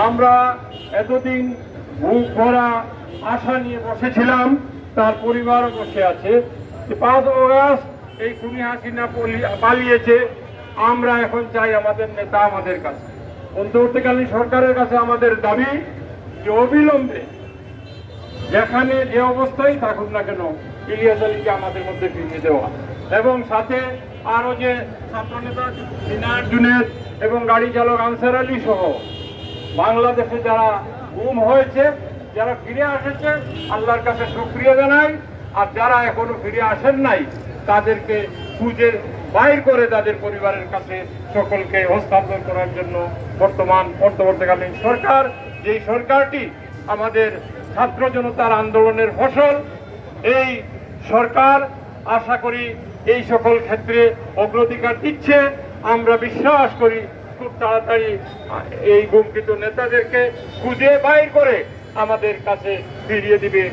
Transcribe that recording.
আমরা এতদিন বুক ভরা আশা নিয়ে বসেছিলাম, তার পরিবারও বসে আছে। 5 অগাস্ট এই খুনি হাসিনা পালিয়েছে। আমরা এখন চাই আমাদের নেতা আমাদের কাছে, অন্তর্বর্তীকালীন সরকারের কাছে আমাদের দাবি যে অবিলম্বে যেখানে যে অবস্থায় থাকুক না কেন ইলিয়াস আলীকে আমাদের মধ্যে ফিরিয়ে দেওয়া, এবং সাথে আরো যে ছাত্রনেতা মিনার জুনেদ এবং গাড়ি চালক আনসার আলী সহ বাংলাদেশে যারা গুম হয়েছে, যারা ফিরে এসেছে, আল্লাহর কাছে শুকরিয়া জানাই। আর যারা এখনো ফিরে আসেন নাই তাদেরকে খুঁজে বাইর করে তাদের পরিবারের কাছে সকলকে হস্তান্তর করার জন্য অন্তর্বর্তীকালীন সরকার, যেই সরকারটি আমাদের ছাত্র জনতার আন্দোলনের ফসল, এই সরকার আশা করি এই সকল ক্ষেত্রে অগ্রাধিকার দিচ্ছে। আমরা বিশ্বাস করি খুব তাড়াতাড়ি এই গুমকৃত নেতাদেরকে খুঁজে বাইর করে আমাদের কাছে ফিরিয়ে দিবে।